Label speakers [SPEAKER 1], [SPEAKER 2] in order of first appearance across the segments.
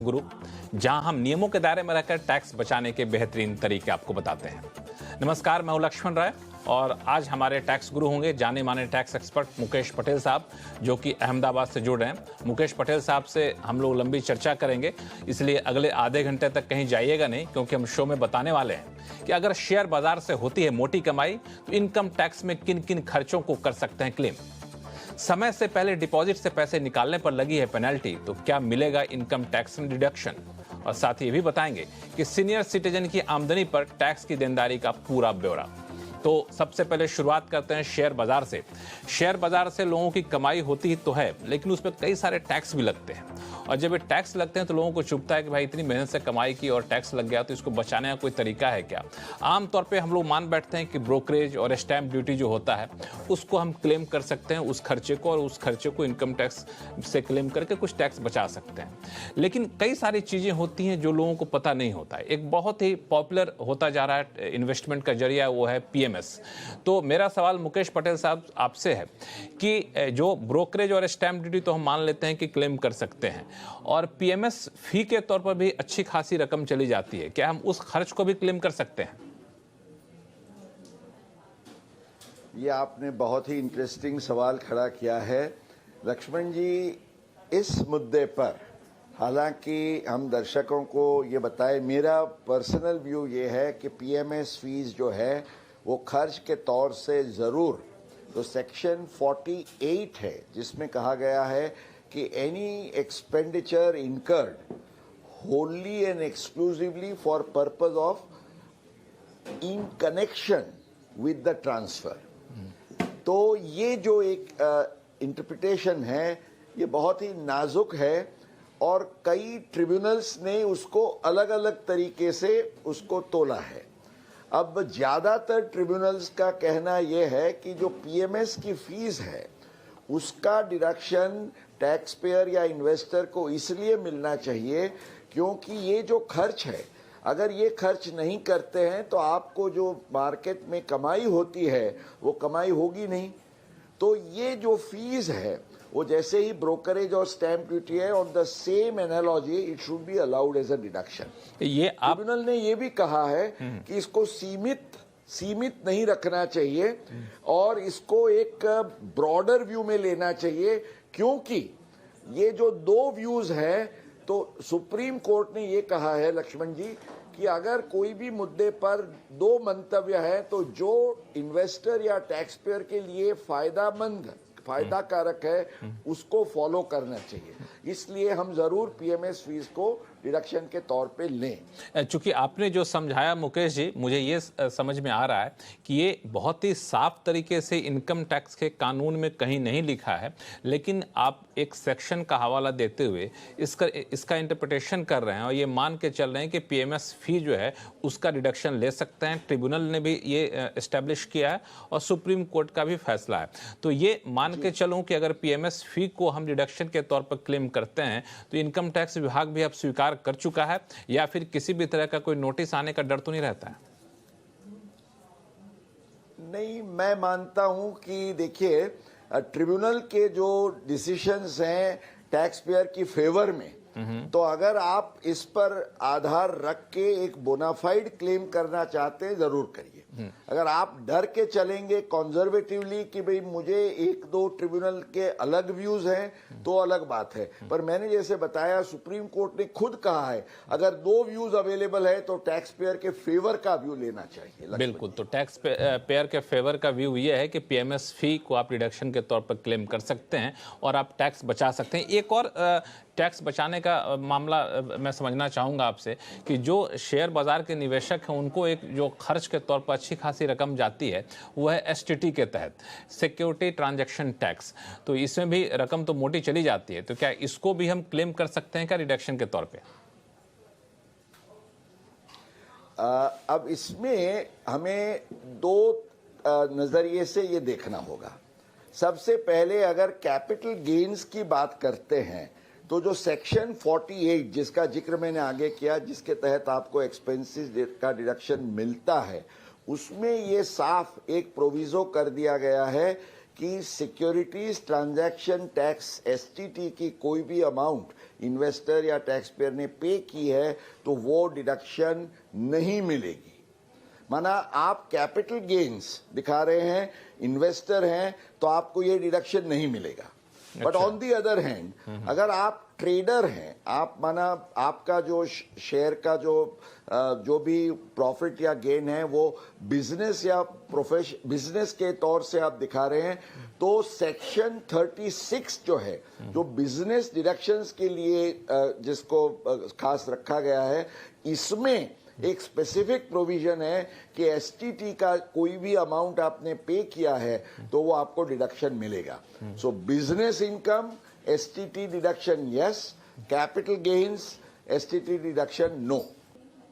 [SPEAKER 1] गुरु, जहां हम नियमों के दायरे में रहकर टैक्स बचाने के बेहतरीन तरीके आपको बताते हैं। नमस्कार, मैं हूं लक्ष्मण राय और आज हमारे टैक्स गुरु होंगे जाने माने टैक्स एक्सपर्ट मुकेश पटेल साहब, जो कि अहमदाबाद से जुड़ रहे हैं। मुकेश पटेल साहब से हम लोग लंबी चर्चा करेंगे, इसलिए अगले आधे घंटे तक कहीं जाइएगा नहीं, क्योंकि हम शो में बताने वाले हैं कि अगर शेयर बाजार से होती है मोटी कमाई तो इनकम टैक्स में किन किन खर्चों को कर सकते हैं क्लेम। समय से पहले डिपॉजिट से पैसे निकालने पर लगी है पेनल्टी, तो क्या मिलेगा इनकम टैक्स में डिडक्शन। और साथ ही ये भी बताएंगे कि सीनियर सिटीजन की आमदनी पर टैक्स की देनदारी का पूरा ब्यौरा। तो सबसे पहले शुरुआत करते हैं शेयर बाजार से। शेयर बाजार से लोगों की कमाई होती तो है, लेकिन उस पर कई सारे टैक्स भी लगते हैं, और जब ये टैक्स लगते हैं तो लोगों को चुभता है कि भाई इतनी मेहनत से कमाई की और टैक्स लग गया, तो इसको बचाने का कोई तरीका है क्या। आमतौर पे हम लोग मान बैठते हैं कि ब्रोकरेज और स्टैंप ड्यूटी जो होता है उसको हम क्लेम कर सकते हैं, उस खर्चे को, और उस खर्चे को इनकम टैक्स से क्लेम करके कुछ टैक्स बचा सकते हैं। लेकिन कई सारी चीज़ें होती हैं जो लोगों को पता नहीं होता है। एक बहुत ही पॉपुलर होता जा रहा है इन्वेस्टमेंट का जरिया, वो है PMS। तो मेरा सवाल मुकेश पटेल साहब आपसे है कि जो ब्रोकरेज और स्टैंप ड्यूटी तो हम मान लेते हैं कि क्लेम कर सकते हैं, और PMS फी के तौर पर भी अच्छी खासी रकम चली जाती है, क्या हम उस खर्च को भी क्लेम कर सकते हैं?
[SPEAKER 2] ये आपने बहुत ही इंटरेस्टिंग सवाल खड़ा किया है लक्ष्मण जी। इस मुद्दे पर हालांकि हम दर्शकों को ये बताएं, मेरा पर्सनल व्यू ये है कि PMS फीस जो है वो खर्च के तौर से ज़रूर, तो सेक्शन 48 है जिसमें कहा गया है कि any expenditure incurred wholly and exclusively for purpose of in connection with the transfer। तो ये जो एक इंटरप्रिटेशन है ये बहुत ही नाजुक है, और कई ट्रिब्यूनल्स ने उसको अलग अलग तरीके से उसको तोला है। अब ज़्यादातर ट्रिब्यूनल्स का कहना यह है कि जो PMS की फीस है उसका डिडक्शन टैक्स पेयर या इन्वेस्टर को इसलिए मिलना चाहिए क्योंकि ये जो खर्च है, अगर ये खर्च नहीं करते हैं तो आपको जो मार्केट में कमाई होती है वो कमाई होगी नहीं। तो ये जो फीस है वो जैसे ही ब्रोकरेज और स्टैंप ड्यूटी है, on the same analogy it should be allowed as a deduction.
[SPEAKER 1] ये
[SPEAKER 2] ट्रिब्यूनल ने ये भी कहा है कि इसको सीमित नहीं रखना चाहिए और इसको एक ब्रॉडर व्यू में लेना चाहिए, क्योंकि ये जो दो व्यूज हैं, तो सुप्रीम कोर्ट ने ये कहा है लक्ष्मण जी कि अगर कोई भी मुद्दे पर दो मंतव्य है तो जो इन्वेस्टर या टैक्स पेयर के लिए फायदा कारक है उसको फॉलो करना चाहिए। इसलिए हम जरूर PMS फीस को डिडक्शन के तौर पे लें।
[SPEAKER 1] चूंकि आपने जो समझाया मुकेश जी, मुझे ये समझ में आ रहा है कि ये बहुत ही साफ तरीके से इनकम टैक्स के कानून में कहीं नहीं लिखा है, लेकिन आप एक सेक्शन का हवाला देते हुए इसका इंटरप्रिटेशन कर रहे हैं और ये मान के चल रहे हैं कि PMS फी जो है उसका डिडक्शन ले सकते हैं। ट्रिब्यूनल ने भी ये एस्टेब्लिश किया है और सुप्रीम कोर्ट का भी फैसला है। तो ये मान के चलूं कि अगर PMS फी को हम डिडक्शन के तौर पर क्लेम करते हैं तो इनकम टैक्स विभाग भी अब स्वीकार कर चुका है, या फिर किसी भी तरह का कोई नोटिस आने का डर तो नहीं रहता है?
[SPEAKER 2] नहीं, मैं मानता हूं कि देखिए ट्रिब्यूनल के जो डिसीजंस हैं टैक्स पेयर की फेवर में, तो अगर आप इस पर आधार रख के एक बोनाफाइड क्लेम करना चाहते हैं जरूर करिए। अगर आप डर के चलेंगे कंजर्वेटिवली कि भाई मुझे एक दो ट्रिब्यूनल के अलग व्यूज हैं तो अलग बात है, पर मैंने जैसे बताया सुप्रीम कोर्ट ने खुद कहा है अगर दो व्यूज अवेलेबल है तो टैक्स पेयर के फेवर का व्यू लेना चाहिए।
[SPEAKER 1] बिल्कुल, तो टैक्स पेयर के फेवर का व्यू ये है कि PMS फी को आप डिडक्शन के तौर पर क्लेम कर सकते हैं और आप टैक्स बचा सकते हैं। एक और टैक्स बचाने का मामला मैं समझना चाहूँगा आपसे कि जो शेयर बाजार के निवेशक हैं उनको एक जो खर्च के तौर पर अच्छी खासी रकम जाती है वो है STT के तहत, सिक्योरिटी ट्रांजैक्शन टैक्स। तो इसमें भी रकम तो मोटी चली जाती है, तो क्या इसको भी हम क्लेम कर सकते हैं क्या रिडक्शन के तौर पे?
[SPEAKER 2] अब इसमें हमें दो नजरिए से ये देखना होगा। सबसे पहले अगर कैपिटल गेन्स की बात करते हैं तो जो सेक्शन 48 जिसका जिक्र मैंने आगे किया, जिसके तहत आपको एक्सपेंसेस का डिडक्शन मिलता है, उसमें ये साफ एक प्रोविजो कर दिया गया है कि सिक्योरिटीज ट्रांजैक्शन टैक्स STT की कोई भी अमाउंट इन्वेस्टर या टैक्स पेयर ने पे की है तो वो डिडक्शन नहीं मिलेगी। माना आप कैपिटल गेन्स दिखा रहे हैं, इन्वेस्टर हैं, तो आपको ये डिडक्शन नहीं मिलेगा। But on the other hand अगर आप ट्रेडर हैं, आप माना आपका जो शेयर का जो भी प्रॉफिट या गेन है वो बिजनेस या बिजनेस के तौर से आप दिखा रहे हैं, तो सेक्शन 36 जो है, जो बिजनेस डिडक्शंस के लिए जिसको खास रखा गया है, इसमें एक स्पेसिफिक प्रोविजन है कि एसटीटी का कोई भी अमाउंट आपने पे किया है तो वो आपको डिडक्शन मिलेगा। So business income STT deduction yes, capital gains STT deduction no.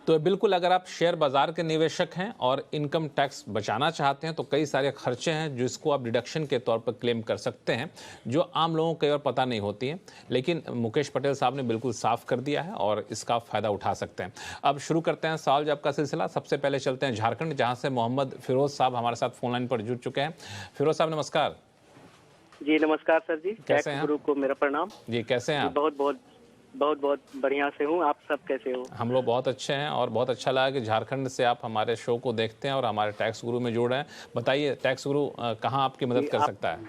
[SPEAKER 1] तो बिल्कुल, अगर आप शेयर बाजार के निवेशक हैं और इनकम टैक्स बचाना चाहते हैं तो कई सारे खर्चे हैं जिसको आप डिडक्शन के तौर पर क्लेम कर सकते हैं, जो आम लोगों को कई बार पता नहीं होती हैं। लेकिन मुकेश पटेल साहब ने बिल्कुल साफ कर दिया है और इसका फायदा उठा सकते हैं। अब शुरू करते हैं सवाल जवाब का सिलसिला। सबसे पहले चलते हैं झारखंड, जहाँ से मोहम्मद फिरोज साहब हमारे साथ फोन लाइन पर जुड़ चुके हैं। फिरोज साहब नमस्कार।
[SPEAKER 3] जी नमस्कार सर जी,
[SPEAKER 1] कैसे हैं?
[SPEAKER 3] गुरु को मेरा प्रणाम
[SPEAKER 1] जी, कैसे हैं आप?
[SPEAKER 3] बहुत बहुत बढ़िया से हूँ। आप सब कैसे हो?
[SPEAKER 1] हम लोग बहुत अच्छे हैं और बहुत अच्छा लगा कि झारखंड से आप हमारे शो को देखते हैं और हमारे टैक्स गुरु में जुड़ रहे हैं। बताइए टैक्स गुरु कहाँ आपकी मदद कर सकता है?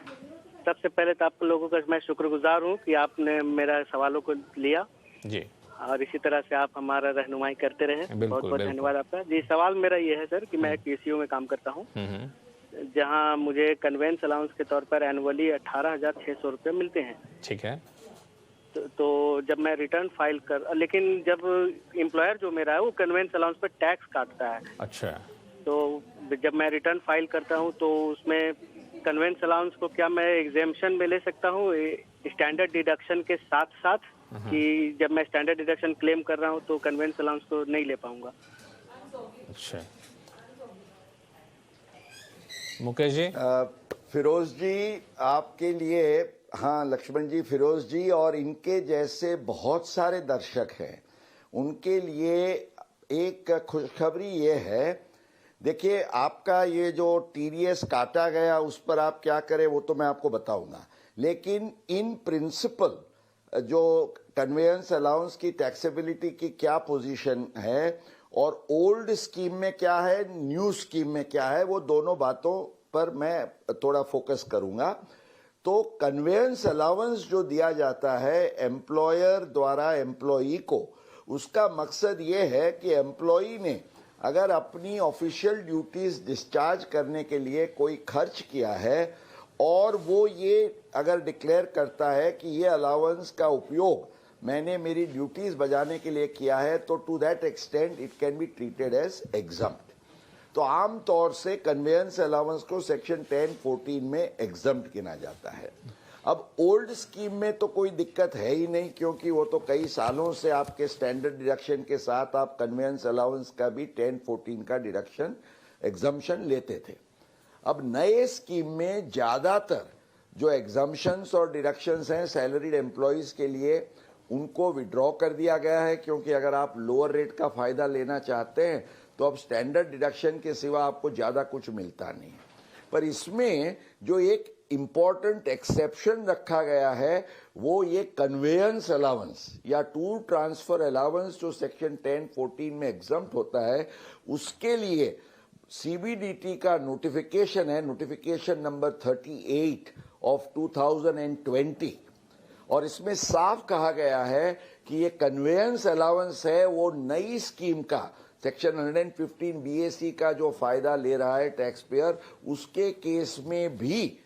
[SPEAKER 3] सबसे पहले तो आप लोगों का मैं शुक्रगुजार हूँ कि आपने मेरा सवालों को लिया
[SPEAKER 1] जी,
[SPEAKER 3] और इसी तरह से आप हमारा रहनुमाई करते रहे। बहुत बहुत धन्यवाद आपका। जी, सवाल मेरा ये है सर कि मैं केसीओ में काम करता हूँ, जहाँ मुझे कन्वेंस अलाउंस के तौर पर एनुअली 18,600 रुपये मिलते हैं।
[SPEAKER 1] ठीक है।
[SPEAKER 3] तो जब मैं रिटर्न फाइल लेकिन जब एम्प्लॉयर जो मेरा है वो कन्वेंस अलाउंस पर टैक्स काटता है।
[SPEAKER 1] अच्छा।
[SPEAKER 3] तो जब मैं रिटर्न फाइल करता हूँ तो उसमें कन्वेंस अलाउंस को क्या मैं एग्जेम्पशन में ले सकता हूँ स्टैंडर्ड डिडक्शन के साथ साथ, कि जब मैं स्टैंडर्ड डिडक्शन क्लेम कर रहा हूँ तो कन्वेंस अलाउंस को नहीं ले पाऊंगा?
[SPEAKER 1] अच्छा मुकेश जी।
[SPEAKER 2] फिरोज जी आपके लिए, हाँ लक्ष्मण जी, फिरोज जी और इनके जैसे बहुत सारे दर्शक हैं, उनके लिए एक खुशखबरी ये है। देखिए आपका ये जो टीडीएस काटा गया उस पर आप क्या करें वो तो मैं आपको बताऊंगा, लेकिन इन प्रिंसिपल जो कन्वेयंस अलाउंस की टैक्सेबिलिटी की क्या पोजीशन है और ओल्ड स्कीम में क्या है, न्यू स्कीम में क्या है, वो दोनों बातों पर मैं थोड़ा फोकस करूंगा। तो कन्वेयंस अलाउंस जो दिया जाता है एम्प्लॉयर द्वारा एम्प्लॉई को, उसका मकसद ये है कि एम्प्लॉई ने अगर अपनी ऑफिशियल ड्यूटीज डिस्चार्ज करने के लिए कोई खर्च किया है और वो ये अगर डिक्लेयर करता है कि ये अलाउंस का उपयोग मैंने मेरी ड्यूटीज बजाने के लिए किया है, तो to that extent it can be treated as exempt. तो आम तौर से कन्वेयंस अलाउंस को सेक्शन 10(14) में एग्जम्प्ट गिना जाता है। अब ओल्ड स्कीम में तो कोई दिक्कत है ही नहीं, क्योंकि वो तो कई सालों से आपके स्टैंडर्ड डिडक्शन के साथ आप कन्वेयंस अलाउंस का भी 10(14) का डिडक्शन एग्जम्पशन लेते थे। अब नए स्कीम में ज्यादातर जो एग्जम्पशंस और डिडक्शंस हैं सैलरीड एम्प्लॉयज के लिए, उनको विड्रॉ कर दिया गया है, क्योंकि अगर आप लोअर रेट का फायदा लेना चाहते हैं तो अब स्टैंडर्ड डिडक्शन के सिवा आपको ज्यादा कुछ मिलता नहीं। पर इसमें जो एक इंपॉर्टेंट एक्सेप्शन रखा गया है वो ये कन्वेयंस अलाउंस या टूर ट्रांसफर अलाउंस जो सेक्शन 10(14) में एग्जम्प्ट होता है, उसके लिए सीबीडीटी का नोटिफिकेशन है, नोटिफिकेशन नंबर 38 ऑफ 2020, और इसमें साफ कहा गया है कि ये कन्वेयंस अलाउंस है वो नई स्कीम का सेक्शन 115 बीएसी का जो फायदा ले रहा है टैक्स पेयर, उसके केस में भी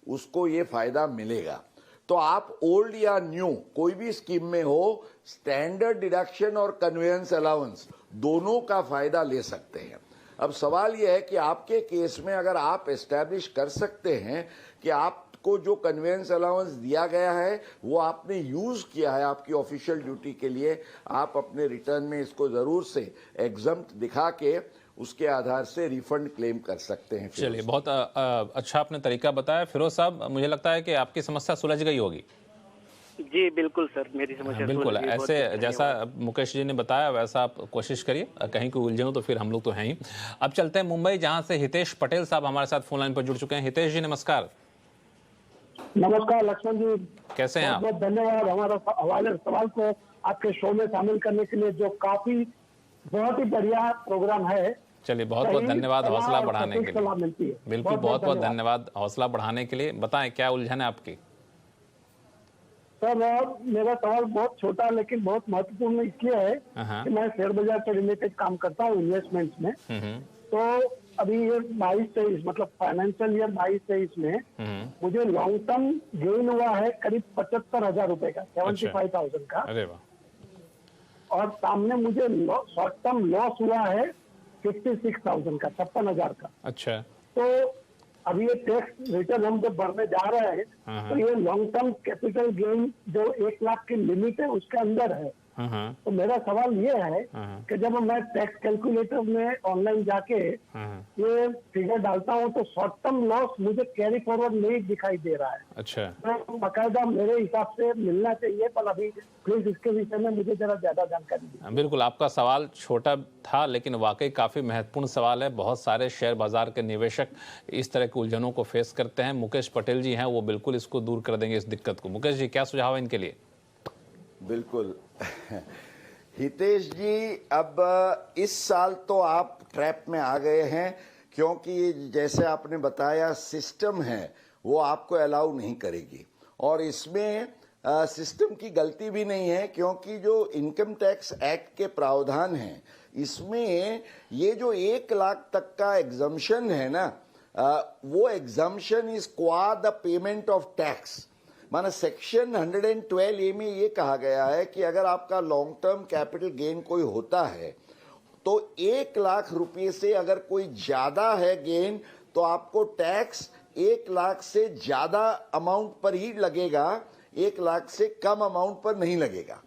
[SPEAKER 2] उसको ये फायदा मिलेगा। तो आप ओल्ड या न्यू कोई भी स्कीम में हो, स्टैंडर्ड डिडक्शन और कन्वेयंस अलाउंस दोनों का फायदा ले सकते हैं। अब सवाल यह है कि आपके केस में अगर आप एस्टैब्लिश कर सकते हैं कि आपको जो कन्वेयंस अलाउंस दिया गया है वो आपने यूज किया है आपकी ऑफिशियल ड्यूटी के लिए, आप अपने रिटर्न में इसको जरूर से एग्जम्प्ट दिखा के उसके आधार से रिफंड क्लेम कर सकते हैं।
[SPEAKER 1] चलिए, बहुत अच्छा आपने तरीका बताया फिरोज साहब। मुझे लगता है कि आपकी समस्या सुलझ गई होगी।
[SPEAKER 3] जी बिल्कुल सर, मेरी समस्या
[SPEAKER 1] बिल्कुल ऐसे जैसा मुकेश जी ने बताया वैसा आप कोशिश करिए, कहीं कोई उलझे हो तो फिर हम लोग तो हैं ही। अब चलते हैं मुंबई, जहां से हितेश पटेल साहब हमारे साथ फोन लाइन पर जुड़ चुके हैं। हितेश जी नमस्कार।
[SPEAKER 4] नमस्कार लक्ष्मण जी,
[SPEAKER 1] कैसे हैं आप?
[SPEAKER 4] बहुत धन्यवाद हमारा सवाल को आपके शो में शामिल करने के लिए, जो काफी बहुत ही बढ़िया प्रोग्राम है।
[SPEAKER 1] चलिए, बहुत बहुत
[SPEAKER 4] सही
[SPEAKER 1] धन्यवाद
[SPEAKER 4] सलाह
[SPEAKER 1] हौसला
[SPEAKER 4] और
[SPEAKER 1] बढ़ाने
[SPEAKER 4] सटीक
[SPEAKER 1] के
[SPEAKER 4] सलाह
[SPEAKER 1] लिए।
[SPEAKER 4] मिलती है।
[SPEAKER 1] बिल्कुल, बहुत बहुत धन्यवाद हौसला बढ़ाने के लिए। बताएं क्या उलझन है आपकी?
[SPEAKER 4] सर, मेरा सवाल बहुत छोटा लेकिन बहुत महत्वपूर्ण इसलिए है कि मैं शेयर बाजार से रिलेटेड काम करता हूँ, इन्वेस्टमेंट्स में। तो अभी ये 22-23 मतलब फाइनेंशियल ईयर 22-23 में मुझे लॉन्ग टर्म गेन हुआ है करीब 75,000 रुपए का, 75,000 का।
[SPEAKER 1] अरे वाह।
[SPEAKER 4] और सामने मुझे शॉर्ट टर्म लॉस हुआ है 56,000 का, 56,000 का।
[SPEAKER 1] अच्छा।
[SPEAKER 4] तो अभी ये टैक्स रिटर्न हम जब भरने जा रहे हैं तो ये लॉन्ग टर्म कैपिटल गेन जो 1 लाख की लिमिट है उसके अंदर है। तो मेरा सवाल ये है कि जब मैं टैक्स कैलकुलेटर में ऑनलाइन जाके ये फिगर डालता हूँ तो शॉर्ट टर्म लॉस मुझे कैरी फॉरवर्ड नहीं दिखाई दे रहा है।
[SPEAKER 1] अच्छा।
[SPEAKER 4] तो बाकायदा मेरे हिसाब से मिलना चाहिए, पर अभी प्लीज इसके विषय में मुझे जरा ज्यादा जानकारी दीजिए।
[SPEAKER 1] बिल्कुल, आपका सवाल छोटा था लेकिन वाकई काफ़ी महत्वपूर्ण सवाल है। बहुत सारे शेयर बाजार के निवेशक इस तरह की उलझनों को फेस करते हैं। मुकेश पटेल जी हैं, वो बिल्कुल इसको दूर कर देंगे, इस दिक्कत को। मुकेश जी, क्या सुझाव है इनके लिए?
[SPEAKER 2] बिल्कुल हितेश जी, अब इस साल तो आप ट्रैप में आ गए हैं, क्योंकि जैसे आपने बताया सिस्टम है वो आपको अलाउ नहीं करेगी। और इसमें सिस्टम की गलती भी नहीं है, क्योंकि जो इनकम टैक्स एक्ट के प्रावधान हैं इसमें ये जो 1 लाख तक का एग्जम्पशन है ना, वो एग्जम्पशन इज क्वा द पेमेंट ऑफ टैक्स। माना सेक्शन 112A में ये कहा गया है कि अगर आपका लॉन्ग टर्म कैपिटल गेन कोई होता है तो 1 लाख रुपए से अगर कोई ज्यादा है गेन तो आपको टैक्स 1 लाख से ज्यादा अमाउंट पर ही लगेगा, 1 लाख से कम अमाउंट पर नहीं लगेगा।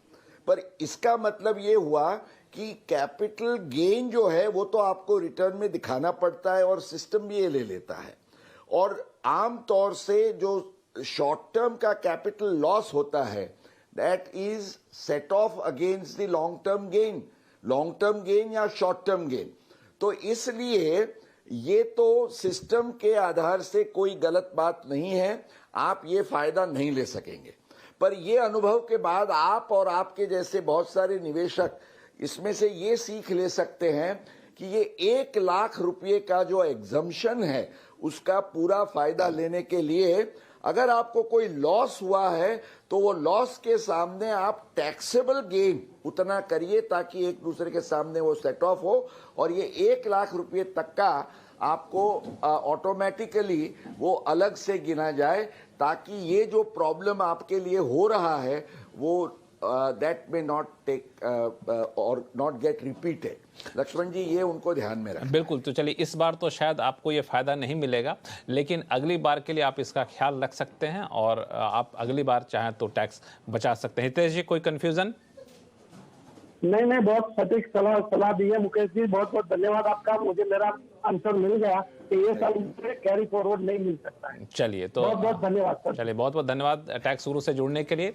[SPEAKER 2] पर इसका मतलब ये हुआ कि कैपिटल गेन जो है वो तो आपको रिटर्न में दिखाना पड़ता है और सिस्टम भी ये ले लेता है। और आम तौर से जो शॉर्ट टर्म का कैपिटल लॉस होता है that is set of against the long term gain या शॉर्ट टर्म गेन। तो इसलिए ये तो सिस्टम के आधार से कोई गलत बात नहीं है, आप ये फायदा नहीं ले सकेंगे। पर ये अनुभव के बाद आप और आपके जैसे बहुत सारे निवेशक इसमें से ये सीख ले सकते हैं कि ये 1 लाख रुपए का जो एग्जम्पशन है उसका पूरा फायदा लेने के लिए अगर आपको कोई लॉस हुआ है तो वो लॉस के सामने आप टैक्सेबल गेन उतना करिए ताकि एक दूसरे के सामने वो सेट ऑफ हो। और ये 1 लाख रुपए तक का आपको ऑटोमेटिकली वो अलग से गिना जाए, ताकि ये जो प्रॉब्लम आपके लिए हो रहा है वो दैट में नॉट टेक और नॉट गेट रिपीटेड। लक्ष्मण जी, ये उनको ध्यान में रखें।
[SPEAKER 1] बिल्कुल। तो चलिए, इस बार तो शायद आपको ये फायदा नहीं मिलेगा, लेकिन अगली बार के लिए आप इसका ख्याल रख सकते हैं और आप अगली बार चाहें तो टैक्स बचा सकते हैं। हितेश जी, कोई कंफ्यूजन?
[SPEAKER 4] नहीं, बहुत सटीक सलाह दी है मुकेश जी, बहुत बहुत धन्यवाद आपका। मुझे मेरा आंसर मिल गया कि ये साल कैरी फॉरवर्ड नहीं मिल सकता है।
[SPEAKER 1] चलिए, तो
[SPEAKER 4] बहुत बहुत धन्यवाद सर।
[SPEAKER 1] चलिए, बहुत बहुत धन्यवाद टैक्स गुरु से जुड़ने के लिए।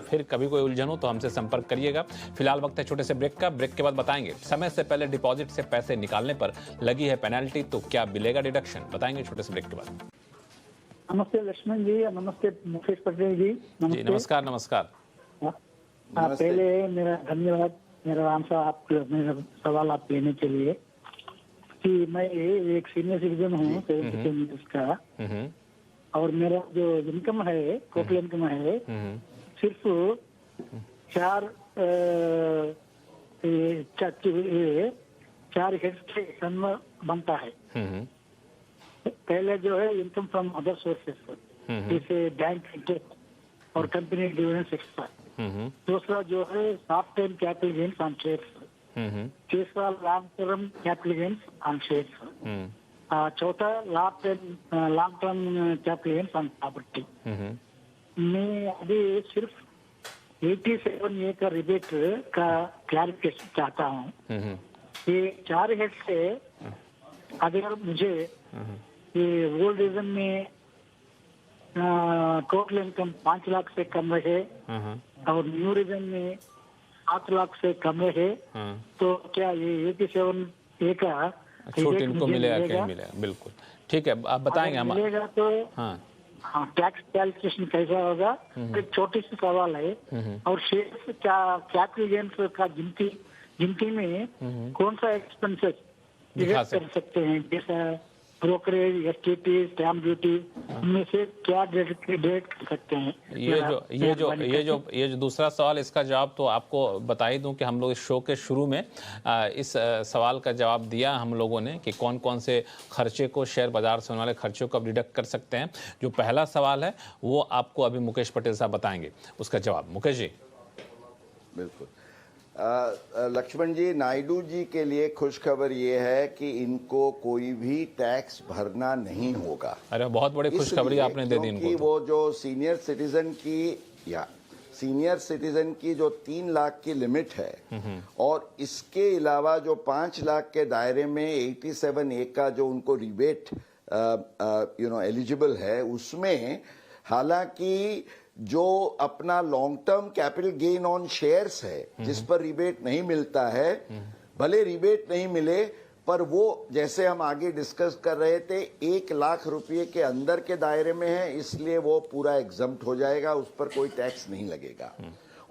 [SPEAKER 1] फिर कभी कोई उलझन हो तो हमसे संपर्क करिएगा। फिलहाल वक्त है छोटे से ब्रेक का। ब्रेक के बाद बताएंगे समय से पहले डिपॉजिट से पैसे निकालने पर लगी है पेनल्टी, तो क्या मिलेगा डिडक्शन, बताएंगे छोटे से ब्रेक के बाद।
[SPEAKER 5] नमस्ते लक्ष्मण जी, नमस्ते मुकेश पटेल जी।
[SPEAKER 1] जी नमस्कार। नमस्कार।
[SPEAKER 5] पहले मेरा धन्यवाद, मेरा आंसर आप मेरा सवाल आप लेने के लिए कि मैं एक सीनियर सिटीजन हूँ का, और मेरा जो इनकम है टोटल इनकम है सिर्फ 4 हेड से सन बनता है। पहले जो है इनकम फ्रॉम अदर सोर्सेस जैसे बैंक इंटरेस्ट और कंपनी डिविडेंड एक्स्ट्रा। दूसरा जो है short term capital gains on shares. तीसरा long term capital gains on shares. चौथा long term capital gains on property. मैं अभी सिर्फ 87A का रिबेट का क्लैरिफिकेशन चाहता हूँ। ये 4 हेड से अगर मुझे ये ओल्ड रीजन में टोटल इनकम 5 लाख से कम रहे और न्यू रीजन में 7 लाख से कम रहे तो क्या ये 87A का
[SPEAKER 1] छूट इनको मिलेगा? क्या मिलेगा? बिल्कुल ठीक है, आप बताएंगे हम।
[SPEAKER 5] मिलेगा तो
[SPEAKER 1] हाँ,
[SPEAKER 5] हाँ, टैक्स कैलकुलेशन कैसा होगा, एक छोटी सी सवाल है। और शेयर्स क्या कैपिटल गेन्स का गिनती में कौन सा एक्सपेंसेस डिडक्ट कर सकते हैं, जैसा ब्रोकरेज, एसटीटी, स्टैम्प ड्यूटी, इनमें से क्या डिडक्ट कर सकते हैं?
[SPEAKER 1] ये जो दूसरा सवाल, इसका जवाब तो आपको बता ही दूं कि हम लोग इस शो के शुरू में इस सवाल का जवाब दिया हम लोगों ने कि कौन कौन से खर्चे को, शेयर बाजार से होने वाले खर्चों को आप डिडक्ट कर सकते हैं। जो पहला सवाल है वो आपको अभी मुकेश पटेल साहब बताएंगे उसका जवाब। मुकेश जी।
[SPEAKER 2] बिल्कुल। लक्ष्मण जी, नायडू जी के लिए खुशखबर ये है कि इनको कोई भी टैक्स भरना नहीं होगा।
[SPEAKER 1] अरे बहुत बड़ी खुशखबरी आपने दे दी इनको।
[SPEAKER 2] क्योंकि वो जो सीनियर सिटीजन की जो 3 लाख की लिमिट है और इसके अलावा जो 5 लाख के दायरे में 87A का जो उनको रिबेट एलिजिबल है, उसमें हालांकि जो अपना long term capital gain on shares है जिस पर रिबेट नहीं मिलता है, भले रिबेट नहीं मिले पर वो जैसे हम आगे डिस्कस कर रहे थे 1 लाख रुपए के अंदर के दायरे में है, इसलिए वो पूरा एग्जम्प्ट हो जाएगा, उस पर कोई टैक्स नहीं लगेगा।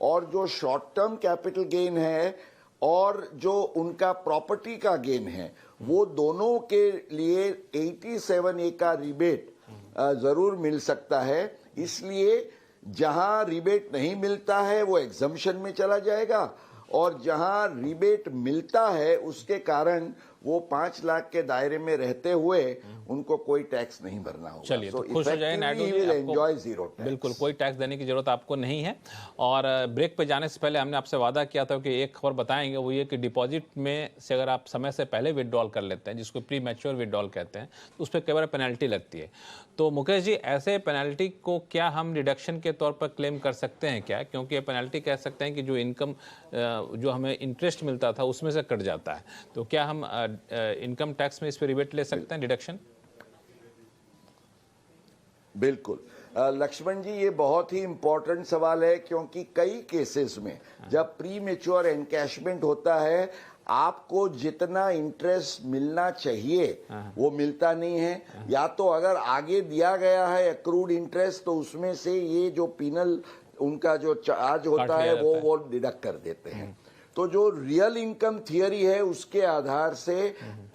[SPEAKER 2] और जो शॉर्ट टर्म कैपिटल गेन है और जो उनका प्रॉपर्टी का गेन है, वो दोनों के लिए 87A का रिबेट जरूर मिल सकता है। इसलिए जहां रिबेट नहीं मिलता है वो एग्जम्पशन में चला जाएगा और जहां रिबेट मिलता है उसके कारण वो 5 लाख के दायरे में रहते हुए उनको कोई टैक्स नहीं भरना होगा।
[SPEAKER 1] चलिए, तो खुश हो जाए Naidu ji,
[SPEAKER 2] enjoy zero tax.
[SPEAKER 1] बिल्कुल कोई टैक्स देने की जरूरत आपको नहीं है। और ब्रेक पे जाने से पहले हमने आपसे वादा किया था कि एक खबर बताएंगे, वो ये कि डिपॉजिट में से अगर आप समय से पहले विड्रॉल कर लेते हैं, जिसको प्री मैच्योर विड्रॉल कहते हैं, तो उस पर कई बार पेनल्टी लगती है। तो मुकेश जी, ऐसे पेनल्टी को क्या हम डिडक्शन के तौर पर क्लेम कर सकते हैं क्या? क्योंकि ये पेनल्टी कह सकते हैं कि जो इनकम, जो हमें इंटरेस्ट मिलता था उसमें से कट जाता है, तो क्या हम इनकम टैक्स में इस पर रिबेट ले सकते हैं, डिडक्शन?
[SPEAKER 2] बिल्कुल लक्ष्मण जी, ये बहुत ही इंपॉर्टेंट सवाल है क्योंकि कई केसेस में जब प्री मेच्योर एनकैशमेंट होता है, आपको जितना इंटरेस्ट मिलना चाहिए वो मिलता नहीं है, या तो अगर आगे दिया गया है एक्रूड इंटरेस्ट तो उसमें से ये जो पीनल उनका जो चार्ज होता है वो डिडक्ट कर देते हैं। तो जो रियल इनकम थियरी है उसके आधार से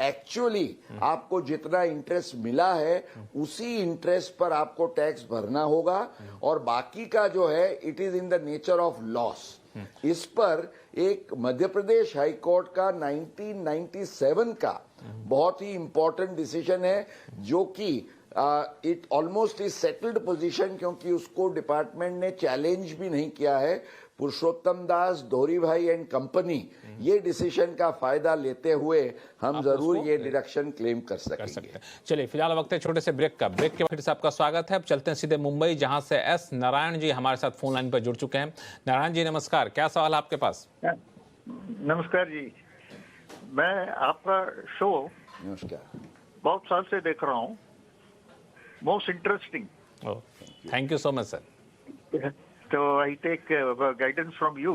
[SPEAKER 2] एक्चुअली आपको जितना इंटरेस्ट मिला है उसी इंटरेस्ट पर आपको टैक्स भरना होगा और बाकी का जो है it is in the nature of loss. इस पर एक मध्य प्रदेश हाई कोर्ट का 1997 का बहुत ही इंपॉर्टेंट डिसीजन है जो कि it almost is settled position, क्योंकि उसको डिपार्टमेंट ने चैलेंज भी नहीं किया है। पुरुषोत्तम दास, दोहरी भाई एंड कंपनी ये डिसीजन का फायदा लेते हुए हम जरूर ये डिडक्शन क्लेम कर सकेंगे।
[SPEAKER 1] चलिए, फिलहाल वक्त है छोटे से ब्रेक का। ब्रेक के बाद फिर से आपका स्वागत है। अब चलते हैं सीधे मुंबई, जहां से एस नारायण जी हमारे साथ फोन लाइन पर जुड़ चुके हैं। नारायण जी नमस्कार, क्या सवाल है आपके पास?
[SPEAKER 6] नमस्कार जी, मैं आपका शो
[SPEAKER 2] नमस्कार
[SPEAKER 6] बहुत साल से देख रहा हूँ, most interesting.
[SPEAKER 1] Thank you so much sir.
[SPEAKER 6] तो I take guidance from you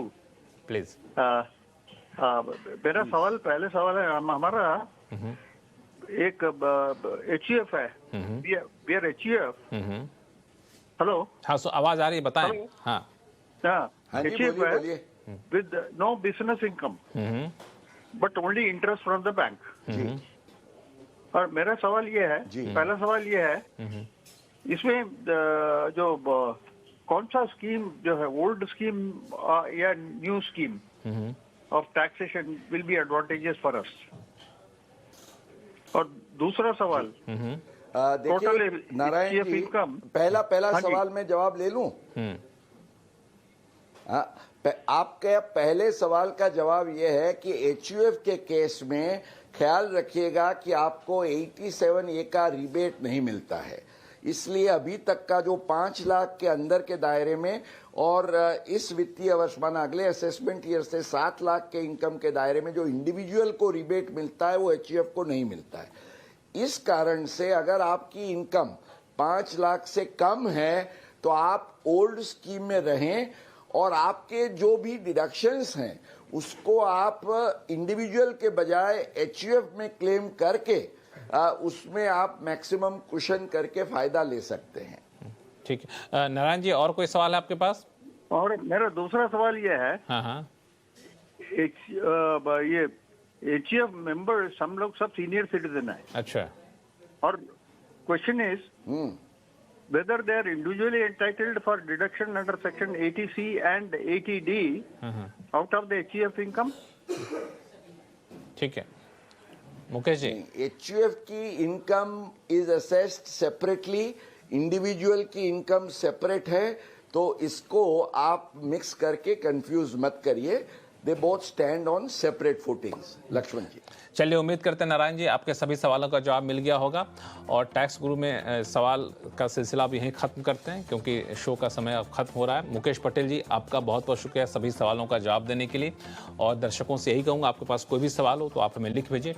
[SPEAKER 1] please.
[SPEAKER 6] मेरा सवाल, पहले सवाल है हमारा एक HUF है, वी आर HUF। हेलो,
[SPEAKER 1] हाँ आवाज आ रही है, बताएं। हाँ
[SPEAKER 6] HUF है with no business income but only interest from the bank। और मेरा सवाल ये है, पहला सवाल ये है, इसमें जो कौन सा स्कीम जो है, ओल्ड स्कीम या new scheme of taxation will be advantages for us? और दूसरा सवाल,
[SPEAKER 2] देखिए नारायण जी, पहला सवाल में जवाब ले लूं? आपके पहले सवाल का जवाब यह है कि HUF के केस में ख्याल रखिएगा कि आपको 87A का रिबेट नहीं मिलता है, इसलिए अभी तक का जो 5 लाख के अंदर के दायरे में और इस वित्तीय वर्ष माना अगले असेसमेंट ईयर से 7 लाख के इनकम के दायरे में जो इंडिविजुअल को रिबेट मिलता है वो HUF को नहीं मिलता है। इस कारण से अगर आपकी इनकम 5 लाख से कम है तो आप ओल्ड स्कीम में रहें और आपके जो भी डिडक्शंस हैं उसको आप इंडिविजुअल के बजाय HUF में क्लेम करके उसमें आप मैक्सिमम कुशन करके फायदा ले सकते हैं।
[SPEAKER 1] ठीक है। नारायण जी, और कोई सवाल है आपके पास?
[SPEAKER 6] और मेरा दूसरा सवाल ये है,
[SPEAKER 1] हाँ,
[SPEAKER 6] ये एचईएफ मेंबर हम लोग सब सीनियर सिटीजन है।
[SPEAKER 1] अच्छा।
[SPEAKER 6] और question is whether they are individually entitled for deduction under section 80C and 80D out of the HEF income.
[SPEAKER 1] ठीक है मुकेश जी।
[SPEAKER 2] एचयूएफ की income is assessed separately, individual की इनकम सेपरेट है, तो इसको आप मिक्स करके कंफ्यूज मत करिए। They both stand on separate footings. Laxman ji,
[SPEAKER 1] चलिए, उम्मीद करते हैं नारायण जी आपके सभी सवालों का जवाब मिल गया होगा। और टैक्स गुरु में सवाल का सिलसिला भी यहीं ख़त्म करते हैं, क्योंकि शो का समय अब खत्म हो रहा है। मुकेश पटेल जी, आपका बहुत बहुत शुक्रिया सभी सवालों का जवाब देने के लिए। और दर्शकों से यही कहूँगा, आपके पास कोई भी सवाल हो तो आप हमें लिख भेजिए।